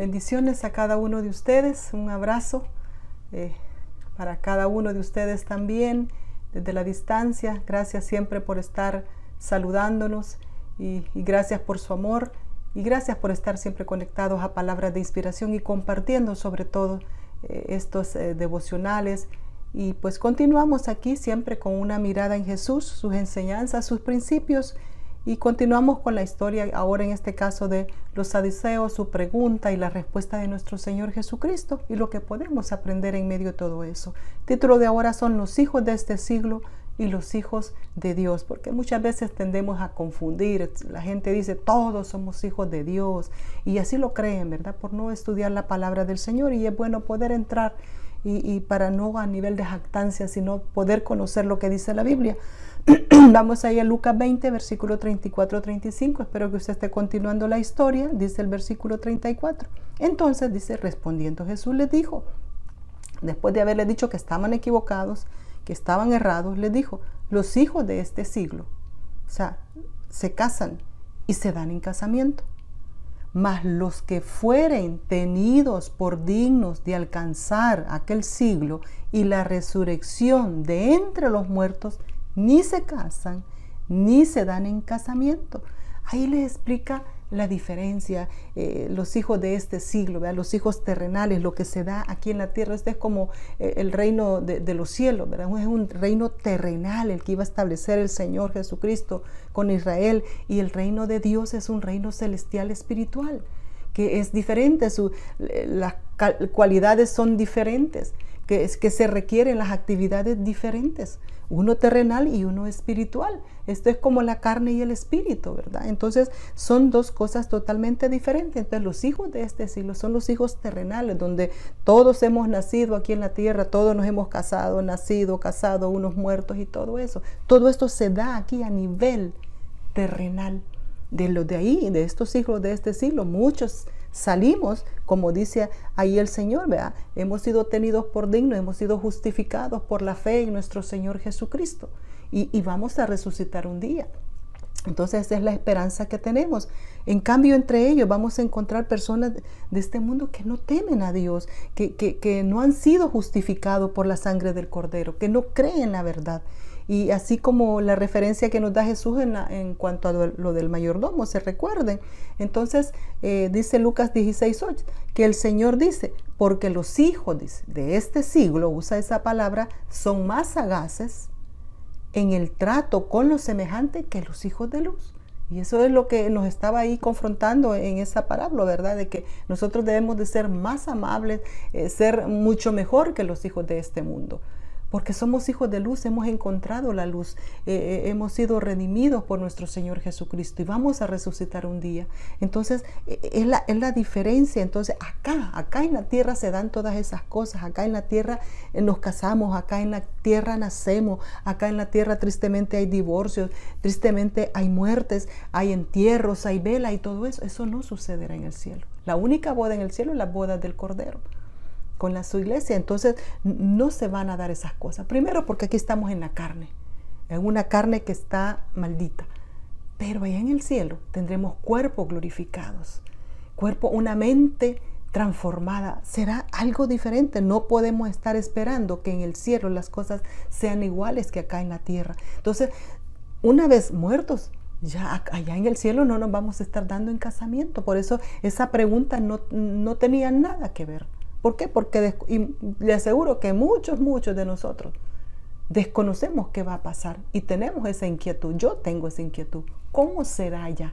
Bendiciones a cada uno de ustedes, un abrazo para cada uno de ustedes también desde la distancia. Gracias siempre por estar saludándonos y gracias por su amor y gracias por estar siempre conectados a palabras de inspiración y compartiendo sobre todo estos devocionales. Y pues continuamos aquí siempre con una mirada en Jesús, sus enseñanzas, sus principios. Y continuamos con la historia, ahora en este caso de los saduceos, su pregunta y la respuesta de nuestro Señor Jesucristo y lo que podemos aprender en medio de todo eso. El título de ahora son los hijos de este siglo y los hijos de Dios, porque muchas veces tendemos a confundir. La gente dice todos somos hijos de Dios y así lo creen, ¿verdad? Por no estudiar la palabra del Señor, y es bueno poder entrar y para no a nivel de jactancia, sino poder conocer lo que dice la Biblia. Vamos ahí a Lucas 20, versículo 34-35. Espero que usted esté continuando la historia. Dice el versículo 34. Entonces dice, respondiendo Jesús les dijo, después de haberles dicho que estaban equivocados, que estaban errados, les dijo, los hijos de este siglo, o sea, se casan y se dan en casamiento. Mas los que fueren tenidos por dignos de alcanzar aquel siglo y la resurrección de entre los muertos, ni se casan, ni se dan en casamiento. Ahí les explica la diferencia, los hijos de este siglo, ¿verdad? Los hijos terrenales, lo que se da aquí en la tierra. Este es como el reino de los cielos, ¿verdad? Es un reino terrenal el que iba a establecer el Señor Jesucristo con Israel, y el reino de Dios es un reino celestial espiritual, que es diferente, las cualidades son diferentes, que se requieren las actividades diferentes, uno terrenal y uno espiritual. Esto es como la carne y el espíritu, ¿verdad? Entonces son dos cosas totalmente diferentes. Entonces los hijos de este siglo son los hijos terrenales, donde todos hemos nacido aquí en la tierra, todos nos hemos casado, unos muertos y todo eso. Todo esto se da aquí a nivel terrenal. De los de ahí, de estos hijos de este siglo, muchos salimos, como dice ahí el Señor, ¿verdad? Hemos sido tenidos por dignos, hemos sido justificados por la fe en nuestro Señor Jesucristo, y vamos a resucitar un día. Entonces esa es la esperanza que tenemos. En cambio, entre ellos vamos a encontrar personas de este mundo que no temen a Dios, que no han sido justificados por la sangre del Cordero, que no creen la verdad. Y así como la referencia que nos da Jesús en cuanto a lo del mayordomo, se recuerden. Entonces dice Lucas 16:8, que el Señor dice, porque los hijos de este siglo, usa esa palabra, son más sagaces en el trato con los semejantes que los hijos de luz. Y eso es lo que nos estaba ahí confrontando en esa parábola, ¿verdad? De que nosotros debemos de ser más amables, ser mucho mejor que los hijos de este mundo. Porque somos hijos de luz, hemos encontrado la luz, hemos sido redimidos por nuestro Señor Jesucristo y vamos a resucitar un día. Entonces, es la diferencia. Entonces, acá en la tierra se dan todas esas cosas. Acá en la tierra nos casamos, acá en la tierra nacemos, acá en la tierra tristemente hay divorcios, tristemente hay muertes, hay entierros, hay vela y todo eso. Eso no sucederá en el cielo. La única boda en el cielo es la boda del Cordero con su iglesia. Entonces no se van a dar esas cosas. Primero porque aquí estamos en la carne, en una carne que está maldita. Pero allá en el cielo tendremos cuerpos glorificados, una mente transformada. Será algo diferente. No podemos estar esperando que en el cielo las cosas sean iguales que acá en la tierra. Entonces, una vez muertos, ya allá en el cielo no nos vamos a estar dando en casamiento. Por eso esa pregunta no tenía nada que ver. ¿Por qué? Porque le aseguro que muchos de nosotros desconocemos qué va a pasar y tenemos esa inquietud. Yo tengo esa inquietud. ¿Cómo será allá?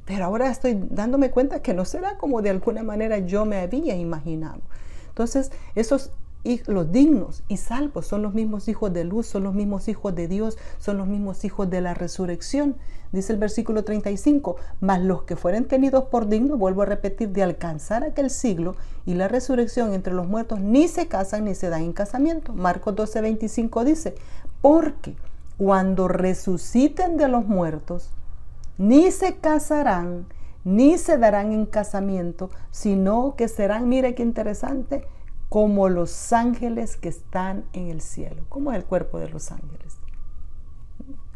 Pero ahora estoy dándome cuenta que no será como de alguna manera yo me había imaginado. Entonces, los dignos y salvos son los mismos hijos de luz, son los mismos hijos de Dios, son los mismos hijos de la resurrección. Dice el versículo 35, mas los que fueren tenidos por dignos, vuelvo a repetir, de alcanzar aquel siglo y la resurrección entre los muertos, ni se casan ni se dan en casamiento. Marcos 12:25 dice, porque cuando resuciten de los muertos, ni se casarán, ni se darán en casamiento, sino que serán, mire qué interesante, como los ángeles que están en el cielo. ¿Cómo es el cuerpo de los ángeles?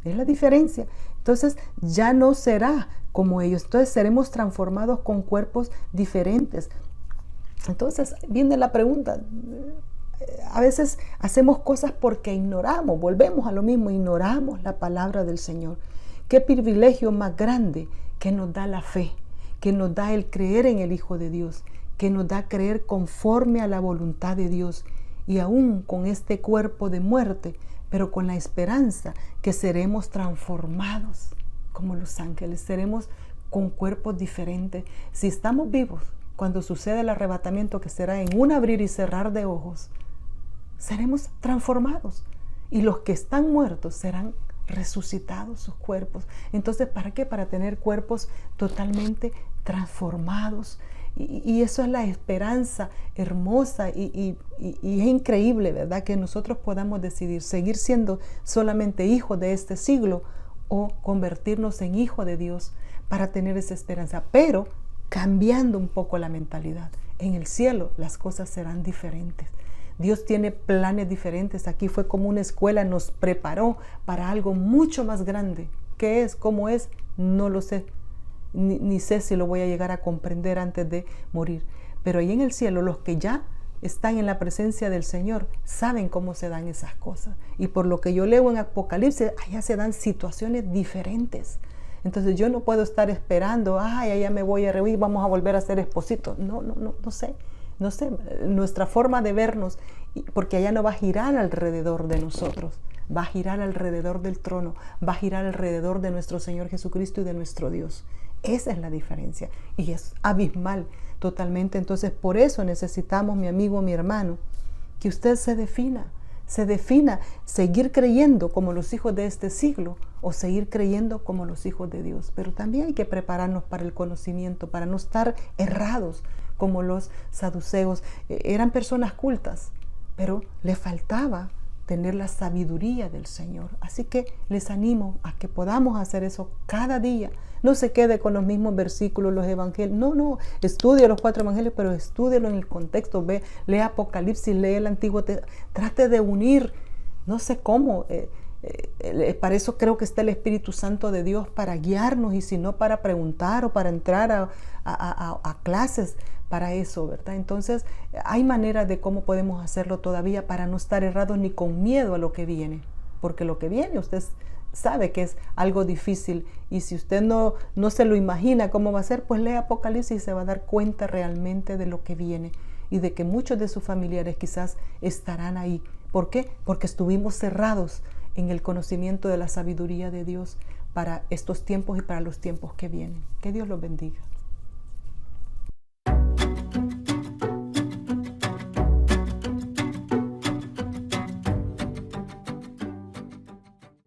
Es la diferencia. Entonces ya no será como ellos. Entonces seremos transformados con cuerpos diferentes. Entonces viene la pregunta. A veces hacemos cosas porque ignoramos, volvemos a lo mismo, ignoramos la palabra del Señor. Qué privilegio más grande que nos da la fe, que nos da el creer en el Hijo de Dios, que nos da creer conforme a la voluntad de Dios, y aún con este cuerpo de muerte, pero con la esperanza que seremos transformados como los ángeles, seremos con cuerpos diferentes. Si estamos vivos, cuando sucede el arrebatamiento, que será en un abrir y cerrar de ojos, seremos transformados, y los que están muertos serán resucitados sus cuerpos. Entonces, ¿para qué? Para tener cuerpos totalmente transformados. Y eso es la esperanza hermosa, y es increíble, ¿verdad? Que nosotros podamos decidir seguir siendo solamente hijos de este siglo o convertirnos en hijos de Dios para tener esa esperanza, pero cambiando un poco la mentalidad. En el cielo las cosas serán diferentes. Dios tiene planes diferentes. Aquí fue como una escuela, nos preparó para algo mucho más grande. ¿Qué es? ¿Cómo es? No lo sé. Ni sé si lo voy a llegar a comprender antes de morir. Pero ahí en el cielo, los que ya están en la presencia del Señor saben cómo se dan esas cosas. Y por lo que yo leo en Apocalipsis, allá se dan situaciones diferentes. Entonces yo no puedo estar esperando, allá me voy a reunir, vamos a volver a ser espositos. No sé. No sé, nuestra forma de vernos, porque allá no va a girar alrededor de nosotros, va a girar alrededor del trono, va a girar alrededor de nuestro Señor Jesucristo y de nuestro Dios. Esa es la diferencia, y es abismal totalmente. Entonces, por eso necesitamos, mi amigo, mi hermano, que usted se defina, seguir creyendo como los hijos de este siglo o seguir creyendo como los hijos de Dios. Pero también hay que prepararnos para el conocimiento, para no estar errados como los saduceos. Eran personas cultas, pero les faltaba tener la sabiduría del Señor. Así que les animo a que podamos hacer eso cada día. No se quede con los mismos versículos, los evangelios. No, estudie los 4 evangelios, pero estúdielo en el contexto. Lee Apocalipsis, lee el Antiguo Testamento. Trate de unir, no sé cómo. Para eso creo que está el Espíritu Santo de Dios, para guiarnos, y si no, para preguntar o para entrar a clases para eso, ¿verdad? Entonces hay maneras de cómo podemos hacerlo todavía para no estar errados ni con miedo a lo que viene, porque lo que viene usted sabe que es algo difícil, y si usted no se lo imagina cómo va a ser, pues lea Apocalipsis y se va a dar cuenta realmente de lo que viene, y de que muchos de sus familiares quizás estarán ahí. ¿Por qué? Porque estuvimos cerrados en el conocimiento de la sabiduría de Dios para estos tiempos y para los tiempos que vienen. Que Dios los bendiga.